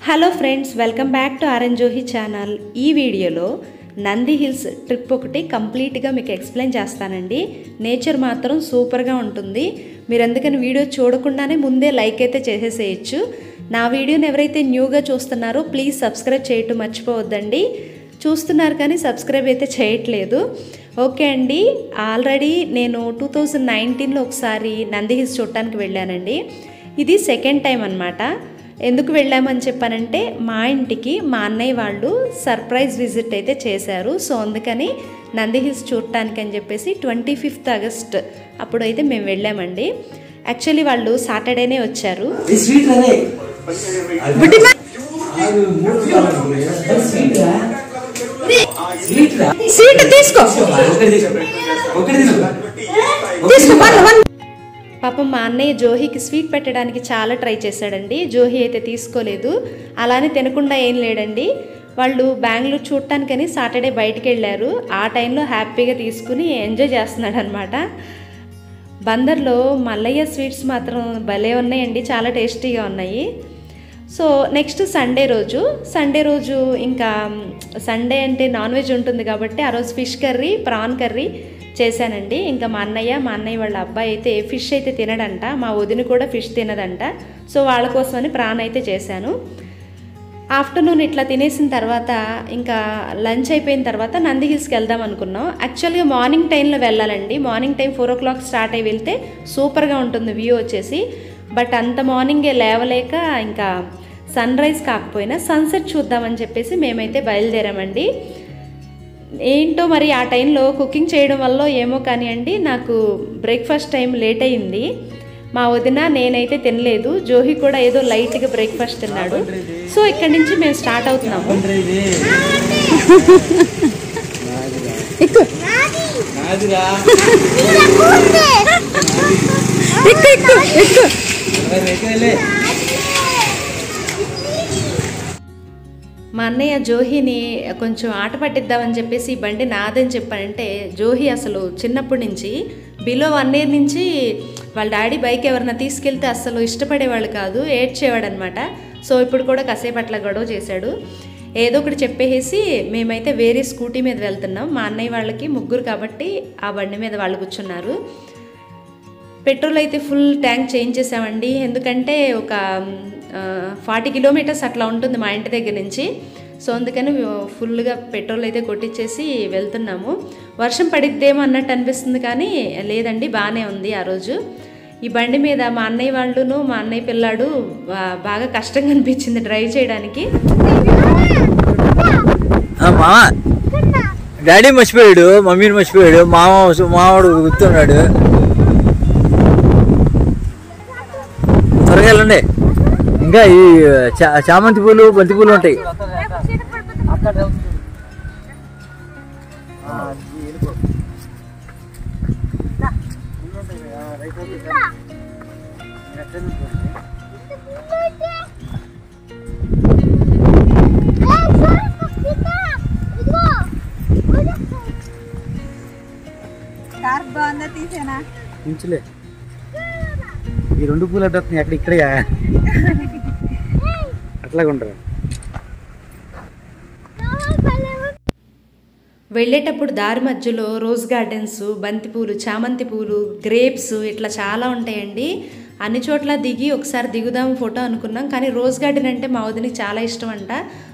Hello friends, welcome back to RN జోహి channel. ఈ వీడియోలో నంది హిల్స్ ట్రిప్ ఒకటి కంప్లీట్గా మీకు ఎక్స్ప్లెయిన్ చేస్తానండి. నేచర్ మాత్రం సూపర్గా ఉంటుంది. మీరు అందుకని వీడియో చూడకుండానే ముందే లైక్ అయితే చేసేసేయచ్చు. నా వీడియోని ఎవరైతే న్యూగా చూస్తున్నారో ప్లీజ్ సబ్స్క్రైబ్ చేయటం మర్చిపోవద్దండి. చూస్తున్నారు కానీ సబ్స్క్రైబ్ అయితే చేయట్లేదు. ఓకే అండి, ఆల్రెడీ నేను 2019లో ఒకసారి నంది హిల్స్ చూడటానికి వెళ్ళానండి. ఇది సెకండ్ టైం అన్నమాట. ఎందుకు వెళ్ళామని చెప్పానంటే మా ఇంటికి మా అన్నయ్య వాళ్ళు సర్ప్రైజ్ విజిట్ అయితే చేశారు. సో అందుకని నంది హిల్స్ చూడటానికి అని చెప్పేసి 25th ఆగస్ట్ అప్పుడైతే మేము వెళ్ళామండి. యాక్చువల్లీ వాళ్ళు సాటర్డేనే వచ్చారు. పాపం మా అన్నయ్య జోహికి స్వీట్ పెట్టడానికి చాలా ట్రై చేశాడండి. జోహి అయితే తీసుకోలేదు. అలానే తినకుండా ఏం లేడండి. వాళ్ళు బెంగళూరు చూడటానికని సాటర్డే బయటికి వెళ్ళారు. ఆ టైంలో హ్యాపీగా తీసుకుని ఎంజాయ్ చేస్తున్నాడు అనమాట. బందర్లో మల్లయ్య స్వీట్స్ మాత్రం భలే ఉన్నాయండి, చాలా టేస్టీగా ఉన్నాయి. సో నెక్స్ట్ సండే రోజు ఇంకా సండే అంటే నాన్ వెజ్ ఉంటుంది కాబట్టి ఆ రోజు ఫిష్ కర్రీ, ప్రాన్ కర్రీ చేశానండి. ఇంకా మా అన్నయ్య వాళ్ళ అబ్బాయి అయితే ఫిష్ అయితే తినడంట, మా వదిన కూడా ఫిష్ తినదంట. సో వాళ్ళ కోసమని ప్రాన్ అయితే చేశాను. ఆఫ్టర్నూన్ ఇట్లా తినేసిన తర్వాత ఇంకా లంచ్ అయిపోయిన తర్వాత నంది హిల్స్కి వెళ్దాం అనుకున్నాం. యాక్చువల్గా మార్నింగ్ టైంలో వెళ్ళాలండి. మార్నింగ్ టైం 4 o'clock స్టార్ట్ అయ్యి వెళ్తే సూపర్గా ఉంటుంది వ్యూ వచ్చేసి. బట్ అంత మార్నింగే లేవలేక ఇంకా సన్ రైజ్ కాకపోయినా సన్సెట్ చూద్దామని చెప్పేసి మేమైతే బయలుదేరామండి. ఏంటో మరి ఆ టైంలో కుకింగ్ చేయడం వల్ల ఏమో కానివ్వండి, నాకు బ్రేక్ఫాస్ట్ టైం లేట్ అయింది. మా వదిన నేనైతే తినలేదు. జోహి కూడా ఏదో లైట్గా బ్రేక్ఫాస్ట్ తిన్నాడు. సో ఇక్కడి నుంచి మేము స్టార్ట్ అవుతున్నాము. మా అన్నయ్య జోహిని కొంచెం ఆట పట్టిద్దామని చెప్పేసి ఈ బండి నాదని చెప్పానంటే, జోహి అసలు చిన్నప్పటి నుంచి బిలో 1 year నుంచి వాళ్ళ డాడీ బైక్ ఎవరైనా తీసుకెళ్తే అసలు ఇష్టపడేవాళ్ళు కాదు, ఏడ్చేవాడు అనమాట. సో ఇప్పుడు కూడా కాసేపు అట్లా గొడవ చేశాడు. ఏదో ఒకటి చెప్పేసి మేమైతే వేరే స్కూటీ మీద వెళ్తున్నాం. మా అన్నయ్య వాళ్ళకి ముగ్గురు కాబట్టి ఆ బండి మీద వాళ్ళు కూర్చున్నారు. పెట్రోల్ అయితే ఫుల్ ట్యాంక్ చేంజ్ చేసామండి. ఎందుకంటే ఒక 40 kilometers అట్లా ఉంటుంది మా ఇంటి దగ్గర నుంచి. సో అందుకని ఫుల్గా పెట్రోల్ అయితే కొట్టించేసి వెళ్తున్నాము. వర్షం పడిద్దేమో అన్నట్టు అనిపిస్తుంది కానీ లేదండి, బాగానే ఉంది. ఆ రోజు ఈ బండి మీద మా అన్నయ్య వాళ్ళును మా అన్నయ్య పిల్లాడు బాగా కష్టంగా అనిపించింది డ్రైవ్ చేయడానికి. డాడీ మర్చిపోయాడు, మమ్మీని మర్చిపోయాడు, మావాడు గుర్తున్నాడు. త్వరగా వెళ్ళండి. ఇంకా ఈ చామంతి పూలు, బంతి పూలు ఉంటాయి. ఉంచులే, ఈ 2 పూలు అడ్డొస్తున్నాయి అక్కడ ఇక్కడ అట్లాగుంటారు. వెళ్ళేటప్పుడు దారి మధ్యలో రోజ్ గార్డెన్స్, బంతిపూలు, చామంతి పూలు, గ్రేప్స్ ఇట్లా చాలా ఉంటాయండి. అన్ని చోట్ల దిగి ఒకసారి దిగుదాం ఫోటో అనుకున్నాం, కానీ రోజ్ గార్డెన్ అంటే మా వదినికి చాలా ఇష్టం అంట.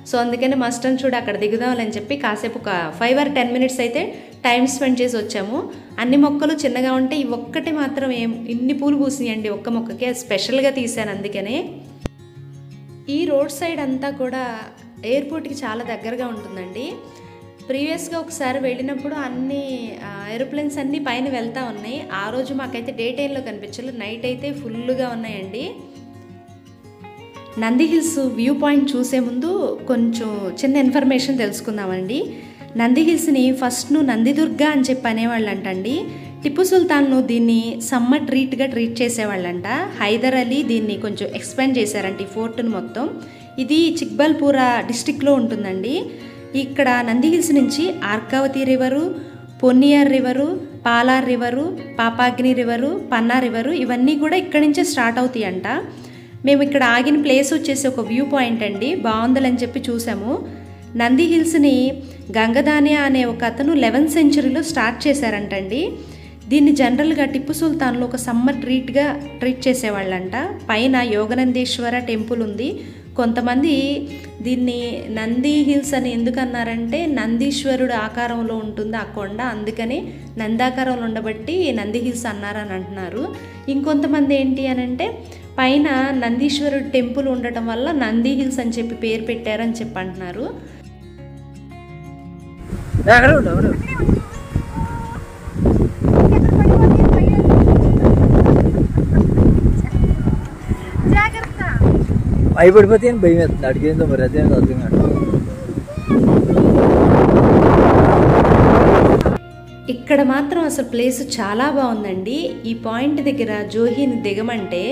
సో అందుకని మస్ట్ అని చూడు అక్కడ దిగుదామని చెప్పి కాసేపు ఒక 5 or 10 minutes అయితే టైం స్పెండ్ చేసి వచ్చాము. అన్ని మొక్కలు చిన్నగా ఉంటే ఈ ఒక్కటి మాత్రం ఇన్ని పూలు పూసినాయండి ఒక్క మొక్కకి. స్పెషల్గా తీశాను అందుకనే. ఈ రోడ్ సైడ్ అంతా కూడా ఎయిర్పోర్ట్కి చాలా దగ్గరగా ఉంటుందండి. ప్రీవియస్గా ఒకసారి వెళ్ళినప్పుడు అన్ని ఏరోప్లేన్స్ అన్నీ పైన వెళ్తూ ఉన్నాయి. ఆ రోజు మాకైతే డే టైంలో కనిపించలేదు, నైట్ అయితే ఫుల్గా ఉన్నాయండి. నంది హిల్స్ వ్యూ పాయింట్ చూసే ముందు కొంచెం చిన్న ఇన్ఫర్మేషన్ తెలుసుకుందామండి. నంది హిల్స్ని ఫస్ట్ను నందిదుర్గ అని చెప్పి అనేవాళ్ళంటండి. టిప్పు సుల్తాన్ను దీన్ని సమ్మర్ ట్రీట్గా ట్రీట్ చేసేవాళ్ళంట. హైదర్ అలీ దీన్ని కొంచెం ఎక్స్పాండ్ చేశారంట ఈ ఫోర్ట్ను మొత్తం. ఇది చిక్బల్పూరా డిస్టిక్లో ఉంటుందండి. ఇక్కడ నంది హిల్స్ నుంచి Arkavathi river, Ponniyar river, Palar river, Papagni river, Panna river ఇవన్నీ కూడా ఇక్కడి నుంచే స్టార్ట్ అవుతాయి అంట. మేము ఇక్కడ ఆగిన ప్లేస్ వచ్చేసి ఒక వ్యూ పాయింట్ అండి, బాగుందని చెప్పి చూసాము. నంది హిల్స్ని గంగదానియా అనే ఒక అతను 11th సెంచరీలో స్టార్ట్ చేశారంటండి. దీన్ని జనరల్గా టిప్పు సుల్తాన్లో ఒక సమ్మర్ ట్రీట్ చేసేవాళ్ళంట. పైన యోగనందీశ్వర టెంపుల్ ఉంది. కొంతమంది దీన్ని నంది హిల్స్ అని ఎందుకు అన్నారంటే నందీశ్వరుడు ఆకారంలో ఉంటుంది ఆ కొండ, అందుకని నందాకారంలో ఉండబట్టి నంది హిల్స్ అన్నారని అంటున్నారు. ఇంకొంతమంది ఏంటి అని అంటే పైన నందీశ్వరుడు టెంపుల్ ఉండటం వల్ల నంది హిల్స్ అని చెప్పి పేరు పెట్టారని చెప్పి అంటున్నారు. భయపడిపోతే భయం వేస్తుంది, అడిగేందో మరి అదే అర్థం కాదు. ఇక్కడ మాత్రం అసలు ప్లేస్ చాలా బాగుందండి. ఈ పాయింట్ దగ్గర జోహిని దిగమంటే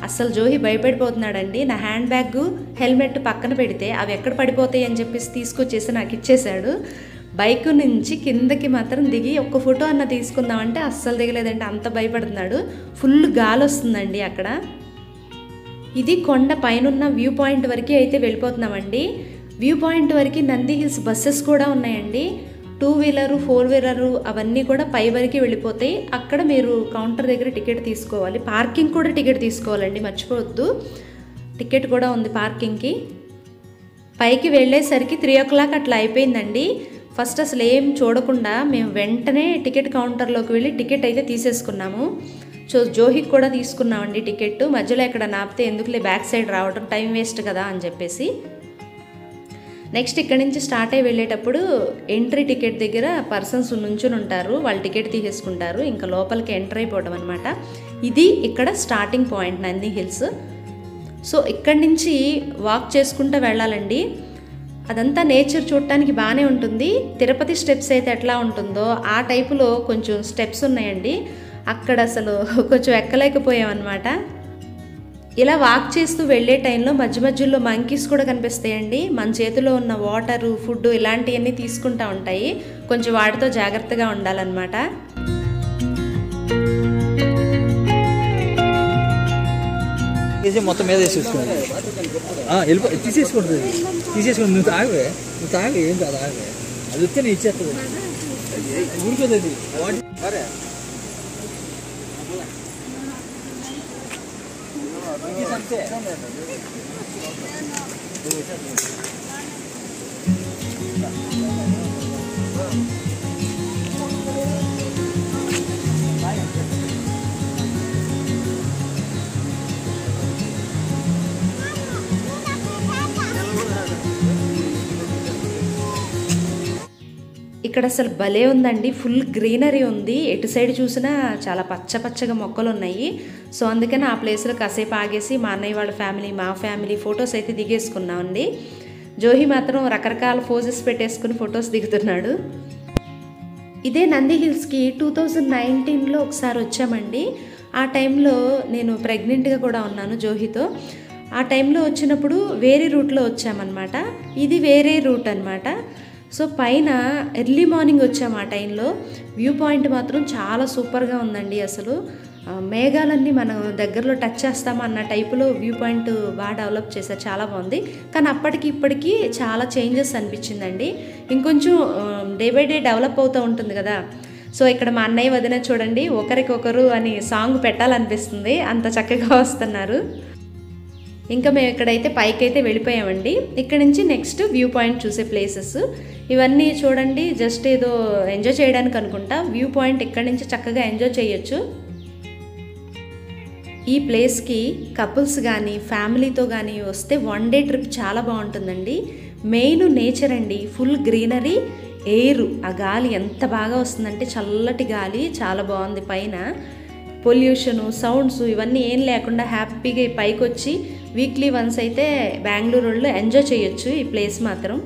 అసలు జోహి భయపడిపోతున్నాడండి. నా హ్యాండ్ బ్యాగ్ హెల్మెట్ పక్కన పెడితే అవి ఎక్కడ పడిపోతాయి అని చెప్పేసి తీసుకొచ్చేసి నాకు ఇచ్చేశాడు. బైక్ నుంచి కిందకి మాత్రం దిగి ఒక్క ఫోటో అన్న తీసుకుందామంటే అస్సలు దిగలేదండి, అంత భయపడుతున్నాడు. ఫుల్ గాలి వస్తుందండి అక్కడ. ఇది కొండ పైనున్న వ్యూ పాయింట్ వరకు అయితే వెళ్ళిపోతున్నామండి. వ్యూ పాయింట్ వరకు నంది హిల్స్ బస్సెస్ కూడా ఉన్నాయండి. 2 వీలరు 4 వీలరు అవన్నీ కూడా పై వరకు వెళ్ళిపోతాయి. అక్కడ మీరు కౌంటర్ దగ్గర టికెట్ తీసుకోవాలి. పార్కింగ్ కూడా టికెట్ తీసుకోవాలండి, మర్చిపోవద్దు. టికెట్ కూడా ఉంది పార్కింగ్కి. పైకి వెళ్ళేసరికి 3 o'clock అట్లా అయిపోయిందండి. ఫస్ట్ అసలు ఏం చూడకుండా మేము వెంటనే టికెట్ కౌంటర్లోకి వెళ్ళి టికెట్ అయితే తీసేసుకున్నాము. జోహికి కూడా తీసుకున్నామండి టికెట్. మధ్యలో ఎక్కడ నాపితే ఎందుకులే బ్యాక్ సైడ్ రావడం, టైం వేస్ట్ కదా అని చెప్పేసి. నెక్స్ట్ ఇక్కడ నుంచి స్టార్ట్ అయ్యి వెళ్ళేటప్పుడు ఎంట్రీ టికెట్ దగ్గర పర్సన్స్ నుంచుని ఉంటారు, వాళ్ళు టికెట్ తీసేసుకుంటారు, ఇంకా లోపలికి ఎంటర్ అయిపోవడం అనమాట. ఇది ఇక్కడ starting point Nandi hills. So ఇక్కడి నుంచి వాక్ చేసుకుంటూ వెళ్ళాలండి. అదంతా నేచర్ చూడటానికి బాగానే ఉంటుంది. తిరుపతి స్టెప్స్ అయితే ఎట్లా ఉంటుందో ఆ టైపులో కొంచెం స్టెప్స్ ఉన్నాయండి. అక్కడ అసలు కొంచెం ఎక్కలేకపోయామన్నమాట. ఇలా వాక్ చేస్తూ వెళ్ళే టైంలో మధ్య మధ్యలో మంకీస్ కూడా కనిపిస్తాయండి. మన చేతిలో ఉన్న వాటరు, ఫుడ్ ఇలాంటివన్నీ తీసుకుంటూ ఉంటాయి. కొంచెం వాటితో జాగ్రత్తగా ఉండాలన్నమాట. మొత్తం మీద తీసేసుకోండి, నువ్వు తాగవే, ఏం కాదు, ఆగవే, అది వస్తే నేను ఇచ్చేస్తుంది, ఊరుకోదు. ఇక్కడ అసలు భలే ఉందండి, ఫుల్ గ్రీనరీ ఉంది. ఎటు సైడ్ చూసినా చాలా పచ్చగా మొక్కలు ఉన్నాయి. సో అందుకని ఆ ప్లేస్లో కాసేపు ఆగేసి మా అన్నయ్య వాళ్ళ ఫ్యామిలీ, మా ఫ్యామిలీ ఫొటోస్ అయితే దిగేసుకున్నామండి. జోహి మాత్రం రకరకాల పోజెస్ పెట్టేసుకుని ఫొటోస్ దిగుతున్నాడు. ఇదే నంది హిల్స్కి 2019లో ఒకసారి వచ్చామండి. ఆ టైంలో నేను ప్రెగ్నెంట్గా కూడా ఉన్నాను జోహితో. ఆ టైంలో వచ్చినప్పుడు వేరే రూట్లో వచ్చామన్నమాట. ఇది వేరే రూట్ అనమాట. సో పైన ఎర్లీ మార్నింగ్ వచ్చాము. ఆ టైంలో వ్యూ పాయింట్ మాత్రం చాలా సూపర్గా ఉందండి. అసలు మేఘాలన్నీ మనం దగ్గరలో టచ్ చేస్తాము అన్న టైపులో వ్యూ పాయింట్ బాగా డెవలప్ చేశారు, చాలా బాగుంది. కానీ అప్పటికి ఇప్పటికీ చాలా చేంజెస్ అనిపించిందండి. ఇంకొంచెం డే బై డే డెవలప్ అవుతూ ఉంటుంది కదా. సో ఇక్కడ మా అన్నయ్య వదిన చూడండి, ఒకరికొకరు అని సాంగ్ పెట్టాలనిపిస్తుంది, అంత చక్కగా వస్తున్నారు. ఇంకా మేము ఇక్కడైతే పైకి అయితే వెళ్ళిపోయామండి. ఇక్కడ నుంచి నెక్స్ట్ వ్యూ పాయింట్ చూసే ప్లేసెస్ ఇవన్నీ చూడండి. జస్ట్ ఏదో ఎంజాయ్ చేయడానికి అనుకుంటా. వ్యూ పాయింట్ ఇక్కడ నుంచి చక్కగా ఎంజాయ్ చేయొచ్చు. ఈ ప్లేస్కి కపుల్స్ కానీ ఫ్యామిలీతో కానీ వస్తే 1 day ట్రిప్ చాలా బాగుంటుందండి. మెయిన్ నేచర్ అండి, ఫుల్ గ్రీనరీ, ఎయిర్, ఆ గాలి ఎంత బాగా వస్తుందంటే చల్లటి గాలి, చాలా బాగుంది. పైన పొల్యూషను, సౌండ్స్ ఇవన్నీ ఏం లేకుండా హ్యాపీగా పైకి వచ్చి వీక్లీ వన్స్ అయితే బెంగళూరులో ఎంజాయ్ చేయొచ్చు. ఈ ప్లేస్ మాత్రం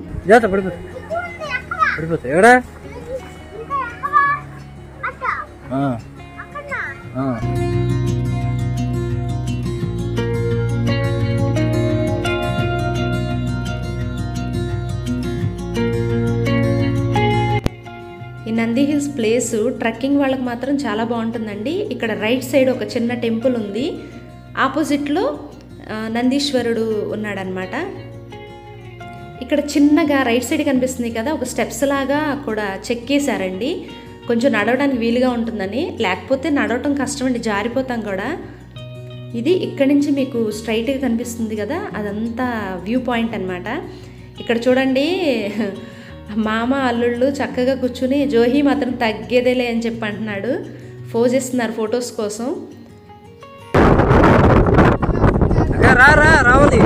ఈ నంది హిల్స్ ప్లేస్ ట్రెక్కింగ్ వాళ్ళకి మాత్రం చాలా బాగుంటుందండి. ఇక్కడ రైట్ సైడ్ ఒక చిన్న టెంపుల్ ఉంది, ఆపోజిట్లో నందీశ్వరుడు ఉన్నాడనమాట. ఇక్కడ చిన్నగా రైట్ సైడ్ కనిపిస్తుంది కదా, ఒక స్టెప్స్ లాగా కూడా చెక్కేశారండి, కొంచెం నడవడానికి వీలుగా ఉంటుందని. లేకపోతే నడవటం కష్టమండి, జారిపోతాం కూడా. ఇది ఇక్కడి నుంచి మీకు స్ట్రైట్గా కనిపిస్తుంది కదా, అదంతా వ్యూ పాయింట్ అనమాట. ఇక్కడ చూడండి మామ అల్లుళ్ళు చక్కగా కూర్చుని జోహి మాత్రం తగ్గేదేలే అని చెప్పి అంటున్నాడు. ఫోజ్ ఇస్తున్నారు ఫొటోస్ కోసం. రావాలి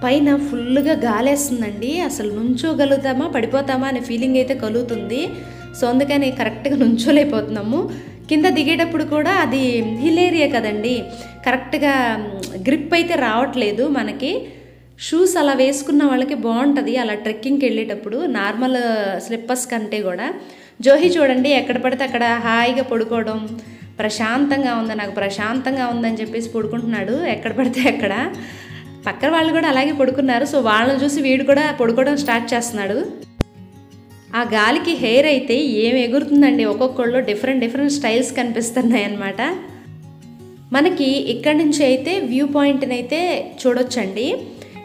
పైన ఫుల్గా గాలేస్తుందండి, అసలు నుంచోగలుగుతామా పడిపోతామా అనే ఫీలింగ్ అయితే కలుగుతుంది. సో అందుకని కరెక్ట్గా నుంచోలేకపోతున్నాము. కింద దిగేటప్పుడు కూడా అది హిల్ ఏరియా కదండి, కరెక్ట్గా గ్రిప్ అయితే రావట్లేదు మనకి. షూస్ అలా వేసుకున్న వాళ్ళకి బాగుంటుంది అలా ట్రెక్కింగ్కి వెళ్ళేటప్పుడు, నార్మల్ స్లిప్పర్స్ కంటే కూడా. జోహి చూడండి ఎక్కడ పడితే అక్కడ హాయిగా పడుకోవడం, ప్రశాంతంగా ఉంది, నాకు ప్రశాంతంగా ఉందని చెప్పేసి పడుకుంటున్నాడు ఎక్కడ పడితే అక్కడ. పక్కన వాళ్ళు కూడా అలాగే పడుకున్నారు. సో వాళ్ళని చూసి వీడు కూడా పడుకోవడం స్టార్ట్ చేస్తున్నాడు. ఆ గాలికి హెయిర్ అయితే ఏం ఎగురుతుందండి, ఒక్కొక్కళ్ళు డిఫరెంట్ స్టైల్స్ కనిపిస్తున్నాయి అన్నమాట. మనకి ఇక్కడి నుంచి అయితే వ్యూ పాయింట్ని అయితే చూడొచ్చండి.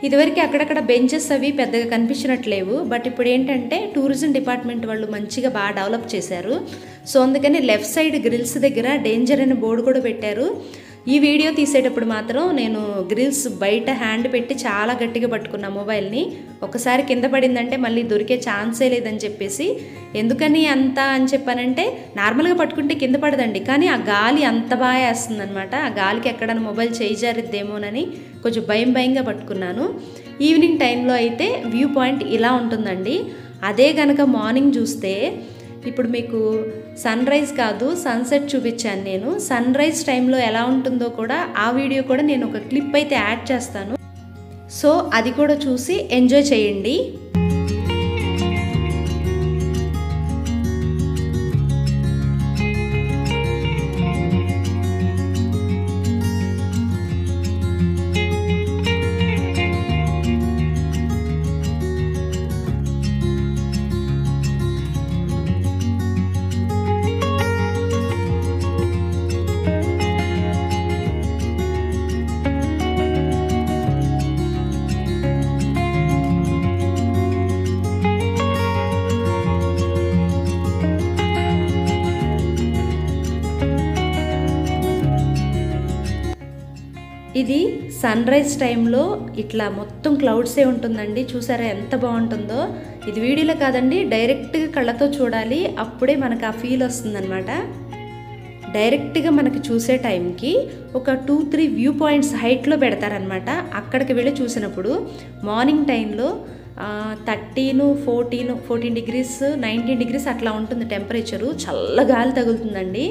ఇదివరకు అక్కడక్కడ బెంచెస్ అవి పెద్దగా కనిపించినట్లేవు, బట్ ఇప్పుడు ఏంటంటే టూరిజం డిపార్ట్మెంట్ వాళ్ళు మంచిగా బాగా డెవలప్ చేశారు. సో అందుకని లెఫ్ట్ సైడ్ గ్రిల్స్ దగ్గర డేంజర్ అనే బోర్డు కూడా పెట్టారు. ఈ వీడియో తీసేటప్పుడు మాత్రం నేను గ్రిల్స్ బయట హ్యాండ్ పెట్టి చాలా గట్టిగా పట్టుకున్నా మొబైల్ని. ఒకసారి కింద పడిందంటే మళ్ళీ దొరికే ఛాన్సే లేదని చెప్పేసి. ఎందుకని అంత అని చెప్పానంటే, నార్మల్గా పట్టుకుంటే కింద పడదండి, కానీ ఆ గాలి అంత బాగా వేస్తుంది అనమాట. ఆ గాలికి ఎక్కడైనా మొబైల్ చేయి జారిద్దేమోనని కొంచెం భయంగా పట్టుకున్నాను. ఈవినింగ్ టైంలో అయితే వ్యూ పాయింట్ ఇలా ఉంటుందండి. అదే కనుక మార్నింగ్ చూస్తే, ఇప్పుడు మీకు సన్ రైజ్ కాదు సన్సెట్ చూపించాను నేను. సన్ రైజ్ టైంలో ఎలా ఉంటుందో కూడా ఆ వీడియో కూడా నేను ఒక క్లిప్ అయితే యాడ్ చేస్తాను. సో అది కూడా చూసి ఎంజాయ్ చేయండి. ఇది సన్ రైజ్ టైంలో ఇట్లా మొత్తం క్లౌడ్సే ఉంటుందండి. చూసారా ఎంత బాగుంటుందో. ఇది వీడియోలో కాదండి, డైరెక్ట్గా కళ్ళతో చూడాలి, అప్పుడే మనకు ఆ ఫీల్ వస్తుందన్నమాట. డైరెక్ట్గా మనకి చూసే టైంకి ఒక 2-3 వ్యూ పాయింట్స్ హైట్లో పెడతారనమాట. అక్కడికి వెళ్ళి చూసినప్పుడు మార్నింగ్ టైంలో 13, 14 డిగ్రీస్ 19 డిగ్రీస్ అట్లా ఉంటుంది టెంపరేచరు. చల్ల గాలి తగులుతుందండి.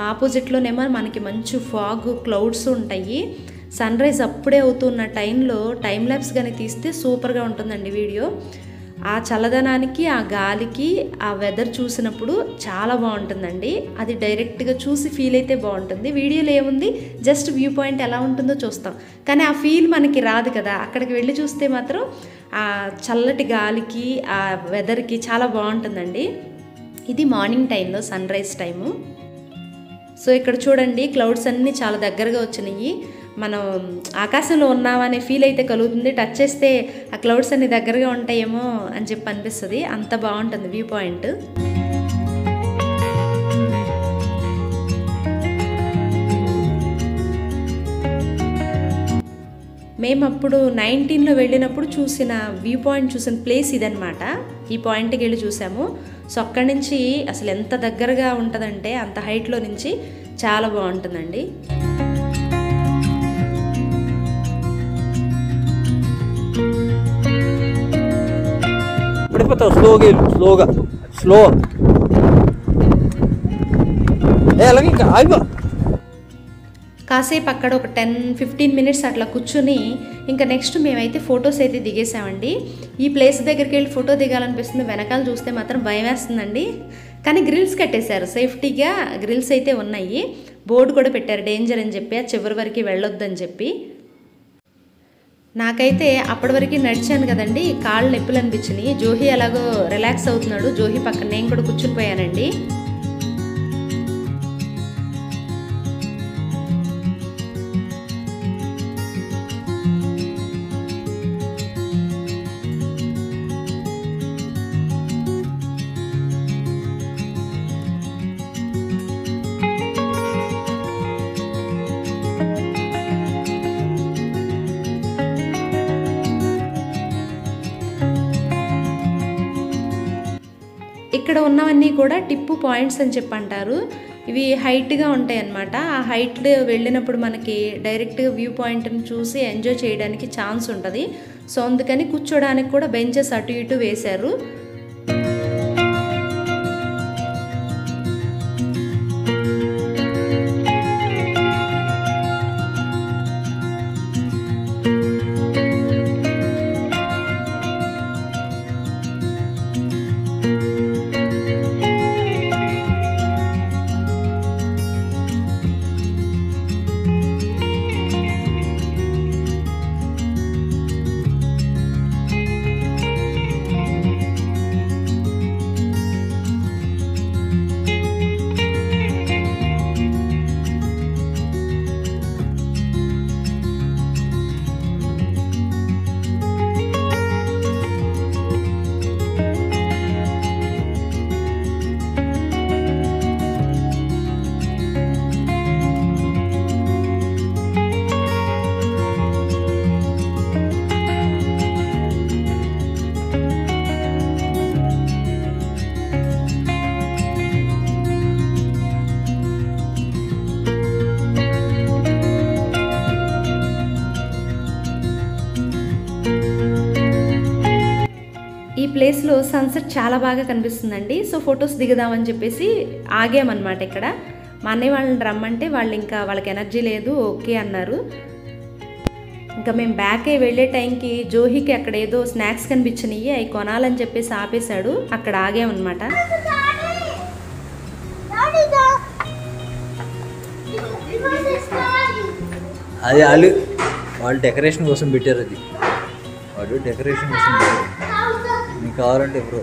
ఆపోజిట్లోనేమో మనకి మంచి ఫాగ్ క్లౌడ్స్ ఉంటాయి. సన్ రైజ్ అప్పుడే అవుతున్న టైంలో టైం ల్యాప్స్ కానీ తీస్తే సూపర్గా ఉంటుందండి వీడియో. ఆ చల్లదనానికి, ఆ గాలికి, ఆ వెదర్ చూసినప్పుడు చాలా బాగుంటుందండి. అది డైరెక్ట్గా చూసి ఫీల్ అయితే బాగుంటుంది. వీడియోలో ఏముంది, జస్ట్ వ్యూ పాయింట్ ఎలా ఉంటుందో చూస్తాం, కానీ ఆ ఫీల్ మనకి రాదు కదా. అక్కడికి వెళ్ళి చూస్తే మాత్రం ఆ చల్లటి గాలికి, ఆ వెదర్కి చాలా బాగుంటుందండి. ఇది మార్నింగ్ టైంలో సన్ రైజ్ టైము. సో ఇక్కడ చూడండి క్లౌడ్స్ అన్నీ చాలా దగ్గరగా వచ్చినాయి. మనం ఆకాశంలో ఉన్నామనే ఫీల్ అయితే కలుగుతుంది. టచ్ చేస్తే ఆ క్లౌడ్స్ అన్ని దగ్గరగా ఉంటాయేమో అని చెప్పి అనిపిస్తుంది. అంత బాగుంటుంది వ్యూ పాయింట్. మేము అప్పుడు 19లో వెళ్ళినప్పుడు చూసిన వ్యూ పాయింట్ చూసిన ప్లేస్ ఇదనమాట. ఈ పాయింట్కి వెళ్ళి చూసాము. సో అక్కడి నుంచి అసలు ఎంత దగ్గరగా ఉంటుందంటే అంత హైట్లో నుంచి చాలా బాగుంటుందండి. పడిపోతావు స్లో అలాగే ఇంకా ఆగిపో. కాసేపు అక్కడ ఒక 10-15 మినిట్స్ అట్లా కూర్చుని ఇంకా నెక్స్ట్ మేమైతే ఫొటోస్ అయితే దిగేసామండి. ఈ ప్లేస్ దగ్గరికి వెళ్ళి ఫోటో దిగాలనిపిస్తుంది, వెనకాల చూస్తే మాత్రం భయం వేస్తుందండి. కానీ గ్రిల్స్ కట్టేశారు, సేఫ్టీగా గ్రిల్స్ అయితే ఉన్నాయి. బోర్డు కూడా పెట్టారు డేంజర్ అని చెప్పి, ఆ చివరి వరకు వెళ్ళొద్దని చెప్పి. నాకైతే అప్పటి వరకు నడిచాను కదండి, కాళ్ళు నొప్పులు అనిపించినాయి. జోహి అలాగో రిలాక్స్ అవుతున్నాడు, జోహి పక్కన నేను కూడా కూర్చుని పోయానండి. ఇక్కడ ఉన్నవన్నీ కూడా టిప్పు పాయింట్స్ అని చెప్పి అంటారు. ఇవి హైట్గా ఉంటాయి అన్నమాట. ఆ హైట్ వెళ్ళినప్పుడు మనకి డైరెక్ట్గా వ్యూ పాయింట్ని చూసి ఎంజాయ్ చేయడానికి ఛాన్స్ ఉంటుంది. సో అందుకని కూర్చోడానికి కూడా బెంచెస్ అటు ఇటు వేశారు. ఈ ప్లేస్లో సన్సెట్ చాలా బాగా కనిపిస్తుందండి. సో ఫొటోస్ దిగుదామని చెప్పేసి ఆగామన్నమాట. ఇక్కడ మా అన్నయ్య వాళ్ళని రమ్మంటే వాళ్ళు ఇంకా వాళ్ళకి ఎనర్జీ లేదు ఓకే అన్నారు. ఇంకా మేము బ్యాక్ వెళ్ళే టైంకి జోహికి అక్కడ ఏదో స్నాక్స్ కనిపించినాయి, అవి కొనాలని చెప్పేసి ఆపేశాడు. అక్కడ ఆగామన్నమాట. అది వాళ్ళు డెకరేషన్ కోసం పెట్టారు, అది వాడు డెకరేషన్ కోసం పెట్టారు, మీకు కావాలంటే ఎవరు.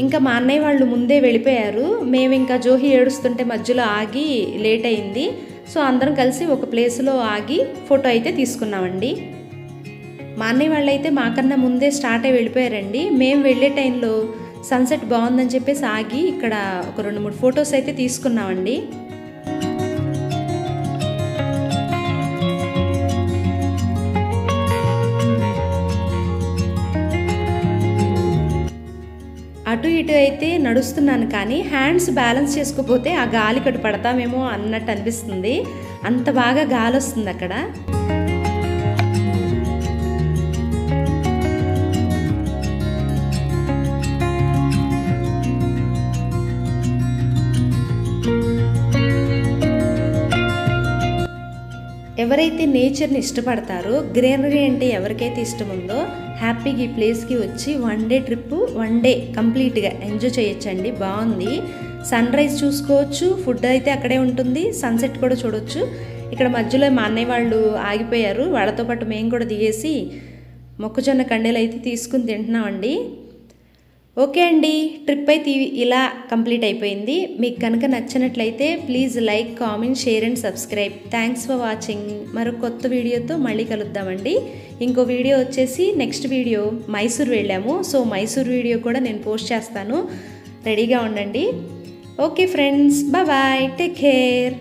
ఇంకా మా అన్నయ్య వాళ్ళు ముందే వెళ్ళిపోయారు. మేము ఇంకా జోహి ఏడుస్తుంటే మధ్యలో ఆగి లేట్ అయింది. సో అందరం కలిసి ఒక ప్లేస్లో ఆగి ఫోటో అయితే తీసుకున్నామండి. మా అన్నయ్య వాళ్ళు అయితే మాకన్నా ముందే స్టార్ట్ అయ్యి వెళ్ళిపోయారండి. మేము వెళ్ళే టైంలో సన్సెట్ బాగుందని చెప్పేసి ఆగి ఇక్కడ ఒక 2-3 ఫొటోస్ అయితే తీసుకున్నామండి. అటు ఇటు అయితే నడుస్తున్నాను కానీ హ్యాండ్స్ బ్యాలెన్స్ చేసుకోకపోతే ఆ గాలి కట్టు పడతామేమో అన్నట్టు అనిపిస్తుంది. అంత బాగా గాలి వస్తుంది అక్కడ. ఎవరైతే నేచర్ని ఇష్టపడతారో, గ్రీనరీ అంటే ఎవరికైతే ఇష్టం ఉందో హ్యాపీగా ఈ ప్లేస్కి వచ్చి 1 డే ట్రిప్ 1 డే కంప్లీట్గా ఎంజాయ్ చేయొచ్చండి. బాగుంది, సన్ రైజ్ చూసుకోవచ్చు, ఫుడ్ అయితే అక్కడే ఉంటుంది, సన్సెట్ కూడా చూడొచ్చు. ఇక్కడ మధ్యలో మా అన్నయ్య వాళ్ళు ఆగిపోయారు, వాళ్ళతో పాటు మేము కూడా దిగేసి మొక్కజొన్న కండెలు అయితే తీసుకుని తింటున్నామండి. ఓకే అండి, ట్రిప్ అయితే ఇలా కంప్లీట్ అయిపోయింది. మీకు కనుక నచ్చినట్లయితే please like, comment, share and subscribe. Thanks for watching. మరో కొత్త వీడియోతో మళ్ళీ కలుద్దామండి. ఇంకో వీడియో వచ్చేసి నెక్స్ట్ వీడియో మైసూర్ వెళ్ళాము. సో మైసూర్ వీడియో కూడా నేను పోస్ట్ చేస్తాను, రెడీగా ఉండండి. Okay friends, bye, take care.